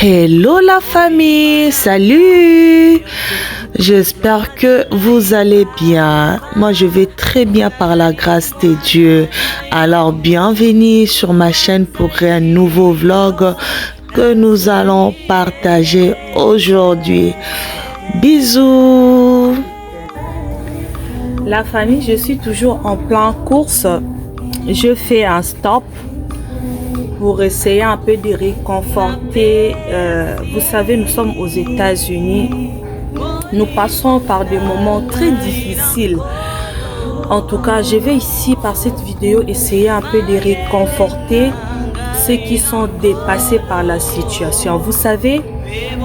Hello la famille, salut. J'espère que vous allez bien. Moi je vais très bien par la grâce de Dieu. Alors bienvenue sur ma chaîne pour un nouveau vlog que nous allons partager aujourd'hui. Bisous. La famille, je suis toujours en plein course. Je fais un stop pour essayer un peu de réconforter. Vous savez, nous sommes aux États-Unis. Nous passons par des moments très difficiles. En tout cas, je vais ici, par cette vidéo, essayer un peu de réconforter ceux qui sont dépassés par la situation. Vous savez,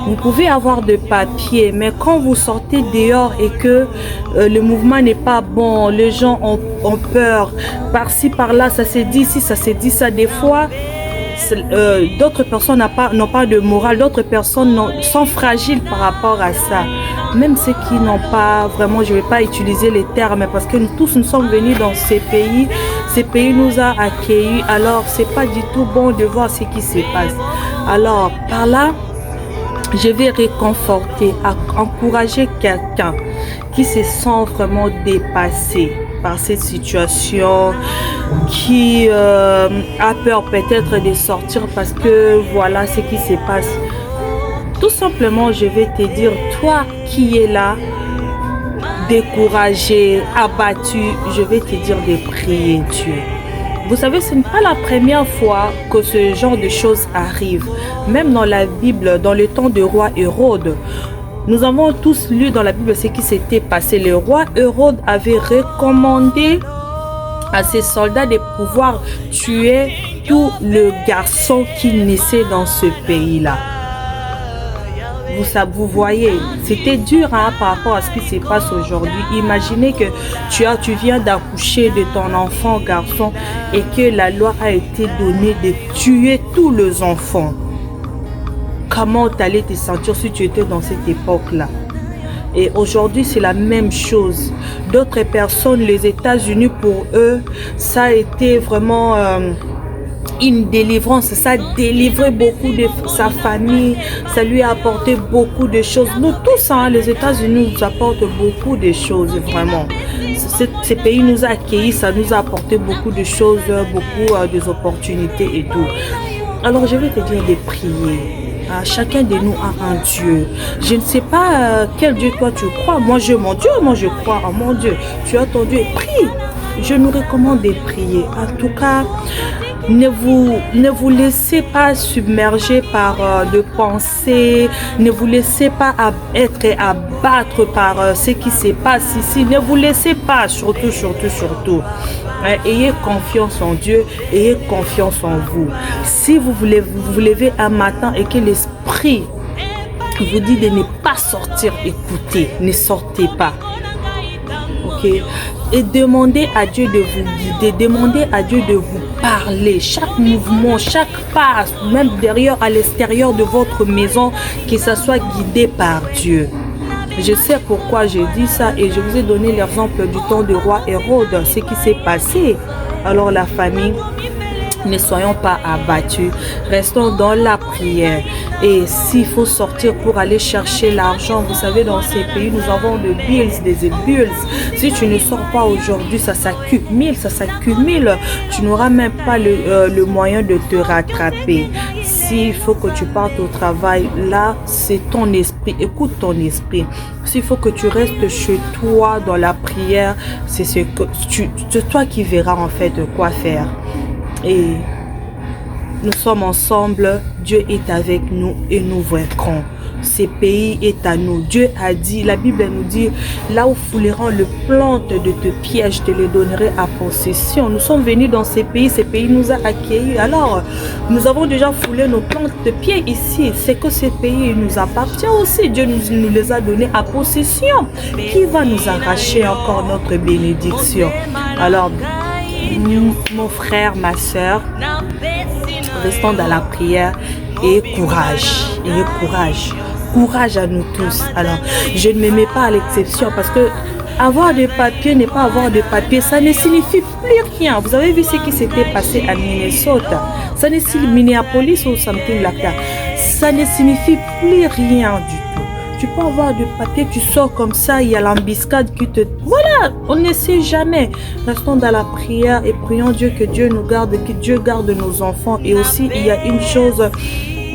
vous pouvez avoir de papier, mais quand vous sortez dehors et que le mouvement n'est pas bon, les gens ont peur, par-ci, par-là, ça se dit ici, ça se dit ça. Des fois, d'autres personnes n'ont pas de morale, d'autres personnes sont fragiles par rapport à ça. Même ceux qui n'ont pas vraiment, je ne vais pas utiliser les termes, parce que nous tous nous sommes venus dans ces pays nous a accueillis, alors c'est pas du tout bon de voir ce qui se passe. Alors par là, je vais réconforter, encourager quelqu'un qui se sent vraiment dépassé par cette situation, qui a peur peut-être de sortir parce que voilà ce qui se passe. Tout simplement, je vais te dire, toi qui es là, découragé, abattu, je vais te dire de prier Dieu. Vous savez, ce n'est pas la première fois que ce genre de choses arrive. Même dans la Bible, dans le temps du roi Hérode, nous avons tous lu dans la Bible ce qui s'était passé. Le roi Hérode avait recommandé à ses soldats de pouvoir tuer tous les garçons qui naissaient dans ce pays-là. Vous voyez, c'était dur par rapport à ce qui se passe aujourd'hui. Imaginez que tu viens d'accoucher de ton enfant garçon et que la loi a été donnée de tuer tous les enfants. Comment tu allais te sentir si tu étais dans cette époque-là? Et aujourd'hui, c'est la même chose. D'autres personnes, les États-Unis, pour eux, ça a été vraiment une délivrance. Ça a délivré beaucoup de sa famille. Ça lui a apporté beaucoup de choses. Nous tous, les États-Unis nous apportent beaucoup de choses, vraiment. Ce pays nous a accueillis, ça nous a apporté beaucoup de choses, beaucoup d'opportunités et tout. Alors, je vais te dire de prier. Chacun de nous a un Dieu. Je ne sais pas quel Dieu toi tu crois. Moi j'ai mon Dieu, moi je crois en mon Dieu. Tu as ton Dieu, prie. Je nous recommande de prier. En tout cas, ne vous laissez pas submerger par de pensées. Ne vous laissez pas être abattre par ce qui se passe ici. Ne vous laissez pas, surtout. Ayez confiance en Dieu, ayez confiance en vous. Si vous vous levez un matin et que l'esprit vous dit de ne pas sortir, écoutez, ne sortez pas. Ok? Et demandez à Dieu de vous guider, demandez à Dieu de vous parler. Chaque mouvement, chaque pas, même derrière, à l'extérieur de votre maison, que ça soit guidé par Dieu. Je sais pourquoi je dis ça et je vous ai donné l'exemple du temps du roi Hérode, ce qui s'est passé. Alors la famille, ne soyons pas abattus, restons dans la prière. Et s'il faut sortir pour aller chercher l'argent, vous savez, dans ces pays, nous avons des bills. Si tu ne sors pas aujourd'hui, ça s'accumule. Tu n'auras même pas le moyen de te rattraper. S'il faut que tu partes au travail, là, c'est ton esprit. Écoute ton esprit. S'il faut que tu restes chez toi dans la prière, c'est toi qui verras en fait quoi faire. Et nous sommes ensemble, Dieu est avec nous et nous vaincrons. Ce pays est à nous. Dieu a dit, la Bible nous dit, là où fouleront le plante de tes pieds, je te les donnerai à possession. Nous sommes venus dans ces pays nous a accueillis. Alors, nous avons déjà foulé nos plantes de pieds ici. C'est que ces pays nous appartient aussi. Dieu nous les a donnés à possession. Qui va nous arracher encore notre bénédiction? Alors, mon frère, ma soeur, restons dans la prière et courage. Courage à nous tous. Alors, je ne me mets pas à l'exception parce que Avoir des papiers, ne pas avoir de papiers, ça ne signifie plus rien. Vous avez vu ce qui s'était passé à Minnesota. Ça ne signifie Minneapolis ou something like that. Ça ne signifie plus rien du tout. Tu peux avoir de papier, tu sors comme ça, il y a l'embuscade qui te... Voilà, on ne sait jamais. Restons dans la prière et prions Dieu que Dieu nous garde, que Dieu garde nos enfants. Et aussi, il y a une chose,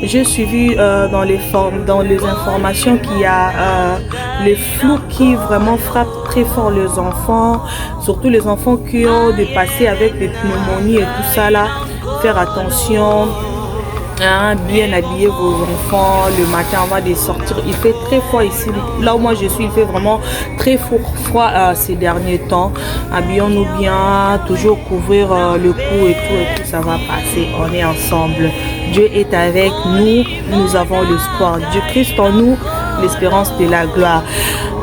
j'ai suivi dans les informations qu'il y a les flous qui vraiment frappent très fort les enfants, surtout les enfants qui ont dépassé avec des pneumonies et tout ça là. Faire attention. Hein, bien habiller vos enfants le matin avant de sortir. Il fait très froid ici. Là où moi je suis, il fait vraiment très froid ces derniers temps. Habillons-nous bien, toujours couvrir le cou et tout, ça va passer. On est ensemble. Dieu est avec nous. Nous avons l'espoir. Dieu Christ en nous, l'espérance de la gloire.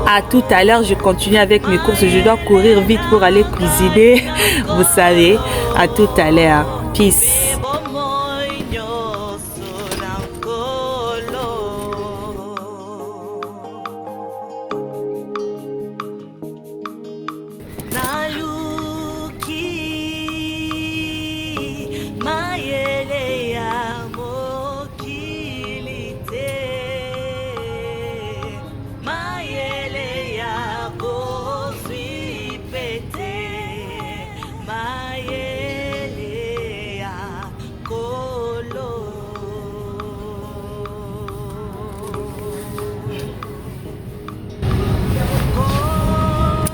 À tout à l'heure, je continue avec mes courses. Je dois courir vite pour aller cuisiner. Vous savez, à tout à l'heure. Peace.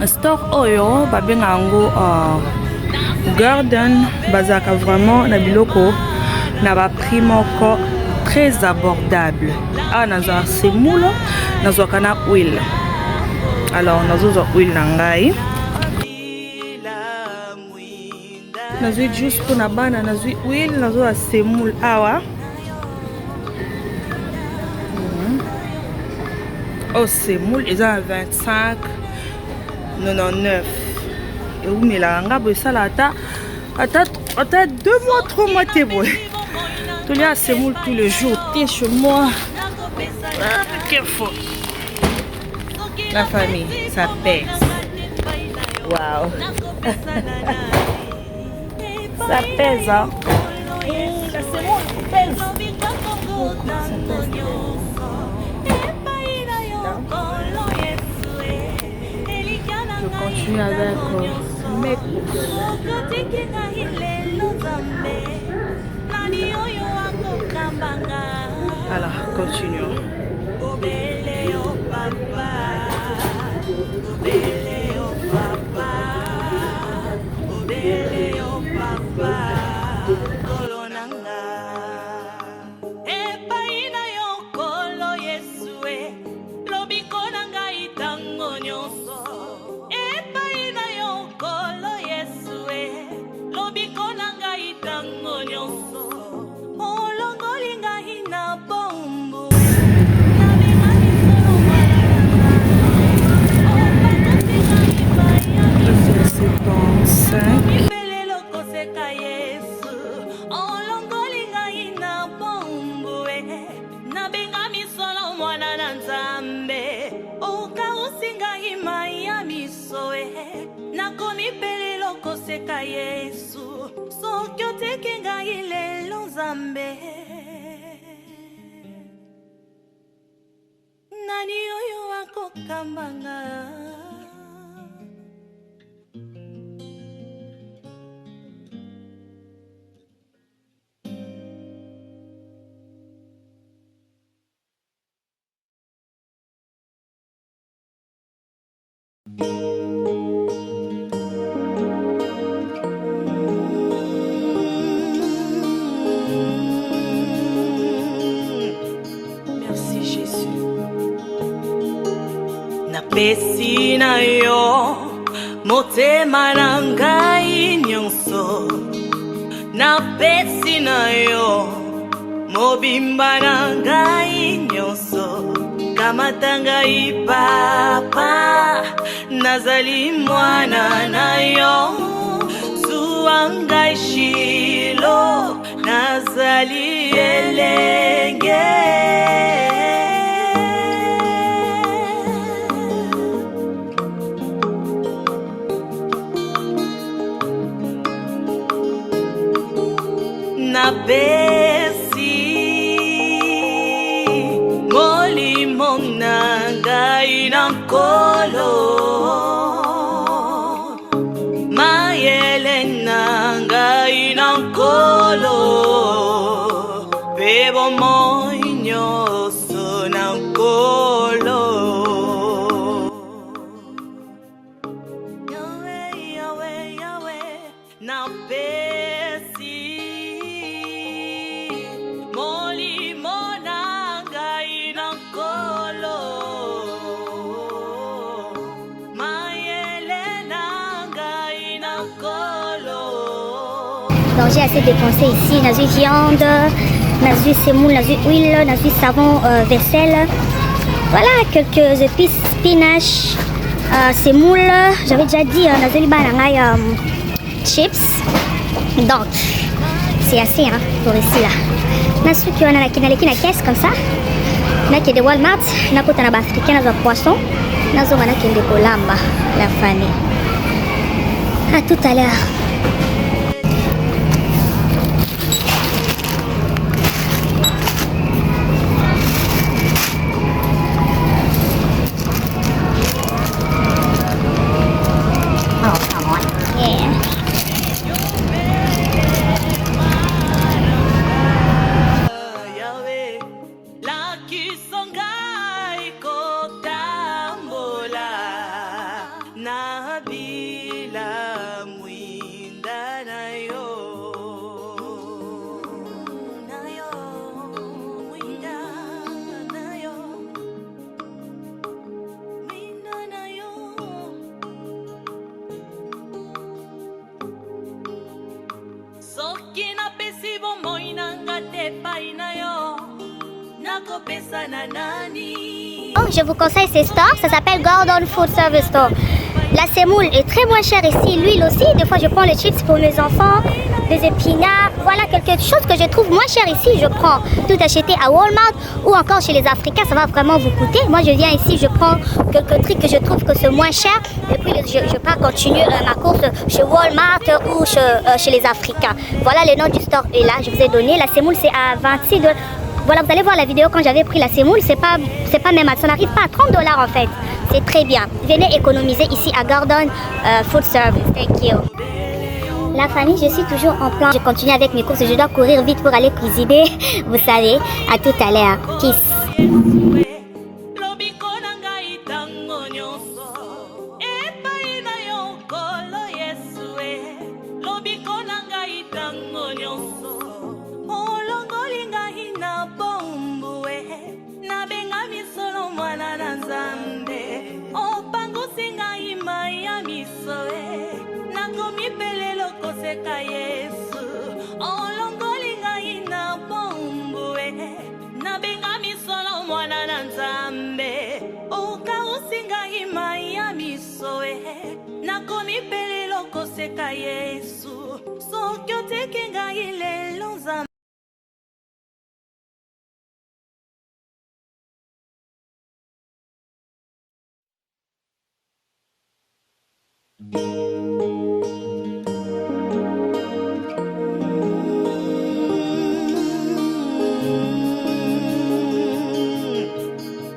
Store oyo babenga yango garden bazaka vraiment na biloko na ba prix moko très abordable. Naza semoule nazwaka na huile. Alors nazozwa huile na ngai, nazwi juice pour bana, nazwi huile, nazwa semoule awa. Oh semoule eza 25,99. Et où mais la ngabo ça là attends 2 mois 3 mois t'es bon. Tout là semoule tous les jours, t'es chez moi. Careful. La famille, ça pèse. Waouh. Ça pèse hein. La semoule pèse. Je continue avec mes courses. Alors, continuons. Yesu sokyo tekenga ilelo Nzambe nani oyo akokambanga. Napesi na yo motema na ngai nyonso, napesi na yo mobimba na ngai nyonso. Kamata ngai papa, nazali mwana na yo. Zuwa ngai Shilo, nazali elenge. na pesi molimo na ngai na nkolo mayele na ngai na nkolo pe bomoi nyonso na nkolo Yahweh, Yahweh, Yahweh, na pesi molimo na ngai na nkolo mayele na ngai na nkolo. Donc j'ai assez dépensé ici, on a vu viande, on a vu semoule, on a vu huile, on a vu savon, vaisselle. Voilà, quelques épices, spinach, semoule, j'avais déjà dit, on a vu chips. Donc, c'est assez hein, pour ici là. On a ceux qui ont la caisse comme ça. On a qui est de Walmart, on a qui est africain, on a poisson. On a qui est de Colamba, la famille. À tout à l'heure. Oh, je vous conseille ces stores, ça s'appelle Gordon Food Service Store. La semoule est très moins chère ici, l'huile aussi. Des fois je prends les chips pour mes enfants, des épinards. Voilà quelque chose que je trouve moins cher ici. Je prends tout acheté à Walmart ou encore chez les Africains, ça va vraiment vous coûter. Moi je viens ici, je prends quelques trucs que je trouve que c'est moins cher. Et puis je pars continuer ma course chez Walmart ou chez les Africains. Voilà, le nom du store est là, je vous ai donné. La semoule c'est à 26 $. Voilà, vous allez voir la vidéo quand j'avais pris la semoule, c'est pas même, ça n'arrive pas à 30 $ en fait. C'est très bien. Venez économiser ici à Gordon Food Service. Thank you. La famille, je suis toujours en plan. Je continue avec mes courses, je dois courir vite pour aller cuisiner. Vous savez, à tout à l'heure. Kiss.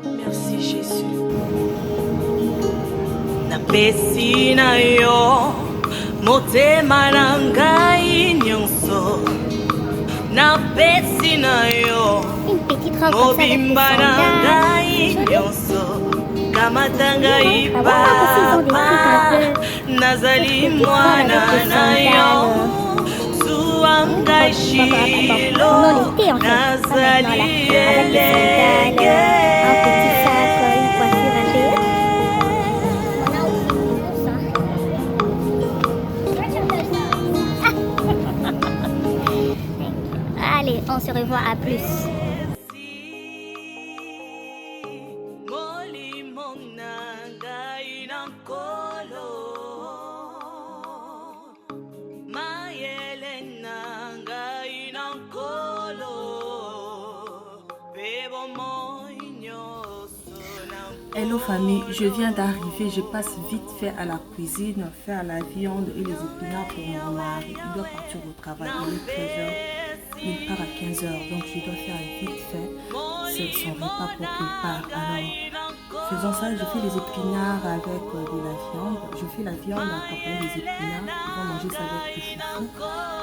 Merci Jésus. Napesi na yo motema na ngai nyonso. Napesi na yo mobimba na ngai nyonso. Kamata ngai papa nazali mwana na yo. Zuwa ngai shilo nazali elenge. Allez, on se revoit, à plus. Hello famille, je viens d'arriver, je passe vite fait à la cuisine, faire la viande et les épinards pour mon mari. Il doit partir au travail, il est 13h. il part à 15 heures, donc je dois faire vite fait son repas pour qu'il parte. Alors, faisant ça, je fais les épinards avec de la viande. Je fais la viande accompagnée des épinards. Ils vont manger ça avec du chouchou.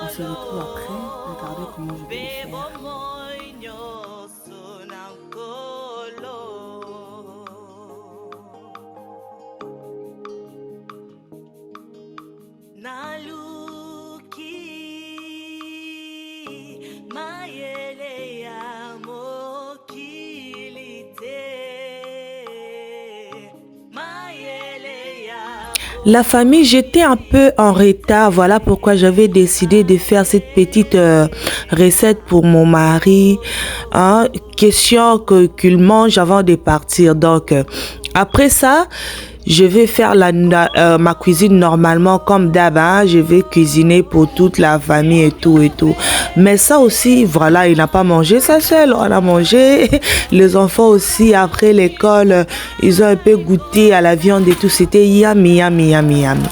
On se retrouve après. Regardez comment je vais le faire. La famille, j'étais un peu en retard. Voilà pourquoi j'avais décidé de faire cette petite recette pour mon mari. Hein, question qu'il mange avant de partir. Donc, après ça, je vais faire ma cuisine normalement comme d'hab. Hein, je vais cuisiner pour toute la famille et tout et tout. Mais ça aussi, voilà, il n'a pas mangé ça seul. On a mangé. Les enfants aussi, après l'école, ils ont un peu goûté à la viande et tout. C'était yummy, yummy, yummy, yummy.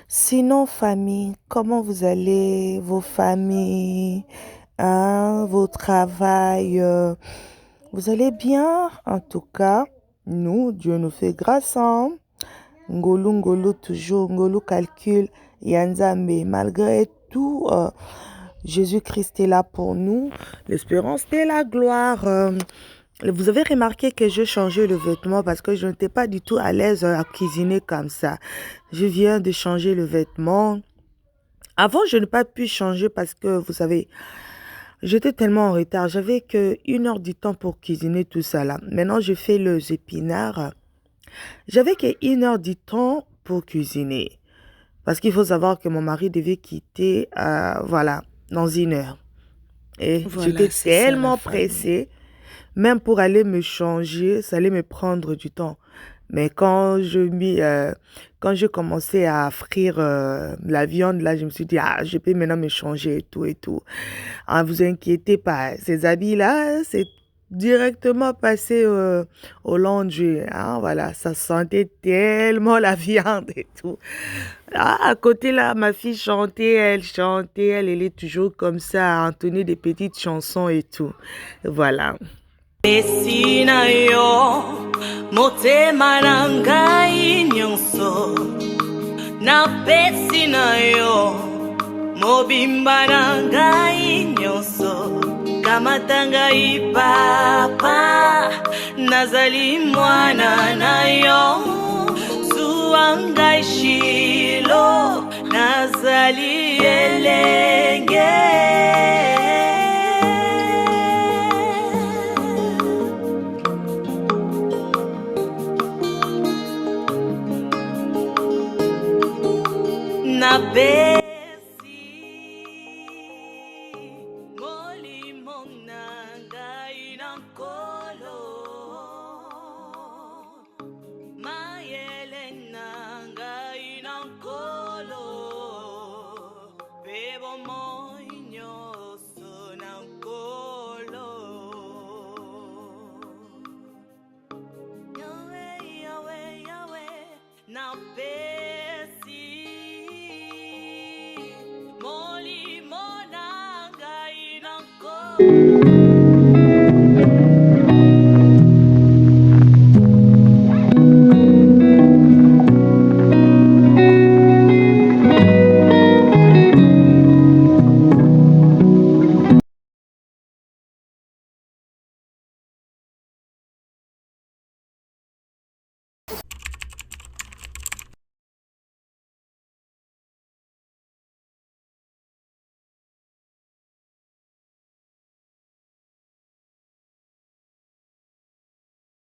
Sinon, famille, comment vous allez, vos familles, hein, vos travails, vous allez bien? En tout cas, nous, Dieu nous fait grâce, hein? Ngolu, Ngolu, toujours, Ngolu calcul, Yanzambe, malgré tout, Jésus-Christ est là pour nous, l'espérance et la gloire. Vous avez remarqué que j'ai changé le vêtement parce que je n'étais pas du tout à l'aise à cuisiner comme ça. Je viens de changer le vêtement. Avant, je n'ai pas pu changer parce que, vous savez, j'étais tellement en retard. J'avais que 1 heure du temps pour cuisiner tout ça là. Maintenant, je fais les épinards. J'avais que 1 heure du temps pour cuisiner. Parce qu'il faut savoir que mon mari devait quitter, voilà, dans 1 heure. Et voilà, j'étais tellement pressée. Même pour aller me changer, ça allait me prendre du temps. Mais quand je commençais à frire la viande, là, je me suis dit, ah, je peux maintenant me changer et tout et tout. Ne vous inquiétez pas, ces habits-là, c'est directement passé au laundry. Hein, voilà, ça sentait tellement la viande et tout. Ah, à côté, là, ma fille chantait, elle est toujours comme ça, à entonner des petites chansons et tout. Voilà. Pesi na yo motema na ngai nyonso na pesi na yo mobimba na ngai nyonso kamatanga ipapa nazali mwana na yo zuanga shilo nazali elenge na besi molimo na ngai na nkolo mayele na ngai na nkolo pe bomoi nyonso na nkolo yawe yawe yawe na besi molimo na ngai na nkolo